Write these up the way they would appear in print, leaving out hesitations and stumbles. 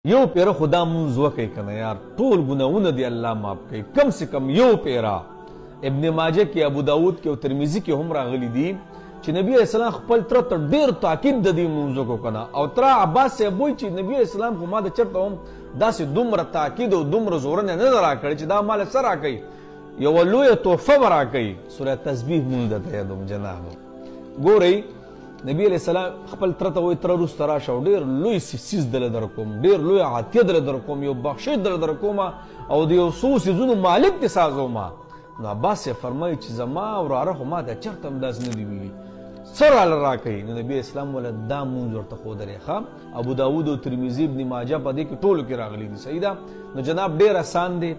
یو پیره خدا مونږ وکړي کنه یار ټول ګناونه دی الله معاف کوي کم سے کم یو پیره ابن ماجه کې ابو داود کې او ترمذی کې هم راغلي دي چې نبی اسلام خپل تر ته ډیر تاکید د دې مونږ کو کنه او تر عباس سے وایي چې نبی اسلام خو ما د چرته هم داسې دومره تاکید او دومره زور نه راکړي چې دا مال سره راکړي یو لوی تحفه راکړي سوره تسبیح مونږ ته یادوم جناب ګورئ نبی علیہ السلام خپل تر ته وایي تر وروسته راشه او ډېر لوی څیز دله در کوم ډېر لوی عطیه دله در کوم یو بخشش دله در کوم او د یو څو څیزونو مالک دې سازوم نو عباس یې فرمایي چې زما وراره خو ما ته چېرته هم داسې نه دي ویلي څه راله راکوي نو نبي اسلام وله دا مونځ ورته ښودلی ښه ابو داود او ترمذي ابن ماجه په دې کې ټولو کې راغلي دي صحیح ده نو جناب ډېر اسان دی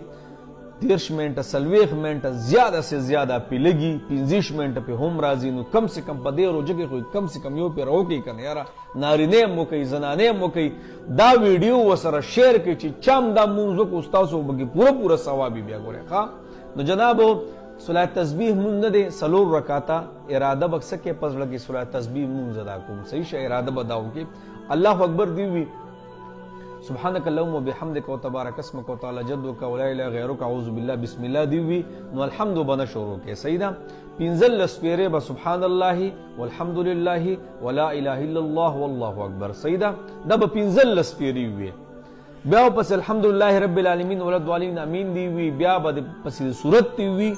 30 منټه 40 منټه زیاده سے زیاده پې لګي 15 منټه پې هم راځي نو کم سے کم په دې روژه کې خو کم سے کم یو پې راوکړئ که نه یاره نارینه هم وکړئ زنانې هم وکړئ دا ویډیو ورسره شیر کړئ چې چا هم دا مونځ وکړو ستاسو به کې پوره ثواب وي بیا ګورئ ښه نو جنابو صلات تسبیح مونږ نه دی 4 رکعاته اراده به څه کې په زړه کې صلات تسبیح مونځ ادا کوم صحیح شه اراده به دا وکړي الله اکبر دی وي سبحانك اللهم وبحمدك وتبارك اسمك وتعالى جدك ولا اله غيرك اعوذ بالله بسم الله دی وی نو الحمد بنا شروع کې صحیح ده پنځل لسپیره به سبحان الله والحمد لله ولا اله الا الله والله اکبر صحیح ده دا به پنځل لسپیره وی بیا پس الحمد لله رب العالمین ولد والین امین دی وی بیا به پس سورت دی وی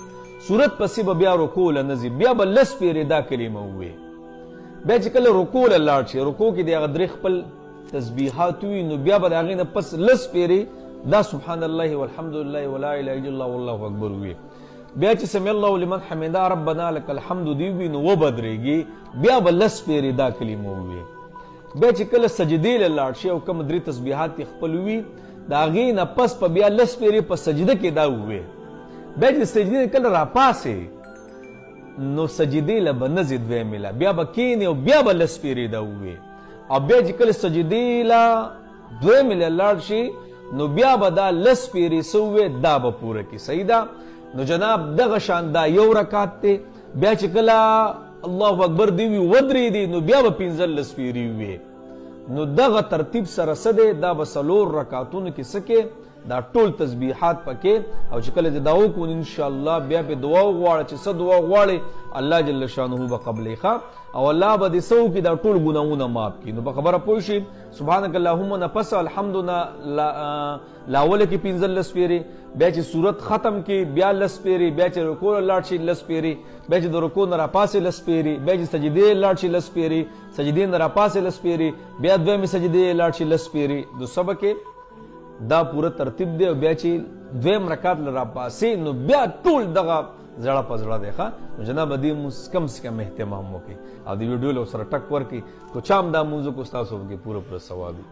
سورت پس به بیا رکوع لنزی بیا به لسپیره دا کلمه وی بیا چې کله رکوع لاړ شي رکوع کې دی غدر خپل تسبیحات وی نو بیا به د هغې نه پس لس پیرې دا سبحان الله والحمد لله ولا اله الا الله والله اکبر وی بیا چې سمع الله لمن حمده ربنا لك الحمد دی وی نو وبدرېږي بیا به لس پیرې دا کلمه وی بیا چې کله سجدې له لاړ شي او کوم درې تسبیحات خپل وي د هغې نه پس په بیا لس پیرې په سجده کې دا ووی بیا چې سجدې کله راپاسې نو سجدې له به نه ځي دویمې له بیا به کښېنې او بیا به لس پیرې دا ووی او بیا چې کله سجدې له دویمې له لاړ شي نو بیا به دا لس پیرې څه ووی دا به پوره کړي صحیح ده نو جناب دغه شان دا یو رکعت دی بیا چې کله الله اکبر دی وي ودرېدي نو بیا به پنځه لس پیرې ووی نو دغه ترتیب سره څه دی دا به 4 رکعتونو کې څه کې دا ټول تسبیحات پکې او چې کله دې دا وکړو انشاءالله بیا پې دعا وغواړه چې څه دعا غواړې الله جل شانه به قبلې ښه او الله به دې څه وکړي دا ټول ګناهونه معاف کړي نو په خبره پوه شي سبحانک اللهم نه پس الحمد نه لاوله کې 15 پیرې بیا چې صورت ختم کې بیا لس پیرې بیا چې رکوع لاړ شي لس پیرې بیا چې د رکوع نه راپاسې لس پیرې بیا چې سجدې لاړ شي لس پیرې سجدې نه راپاسې لس پیرې بیا دویمې سجدې لاړ شي لس پیرې د سبا کې دا پوره ترتیب دی او بیا چې دویم رکعت له راپاسې نو بیا ټول دغه زړه په زړه دی ښه نو جناب دې مونځ کم سے کم اهتمام وکړئ او د ویډیو له سره ټک ورکړئ کو چا هم دا مونځ وکړو ستاسو به کې پوره ثواب وي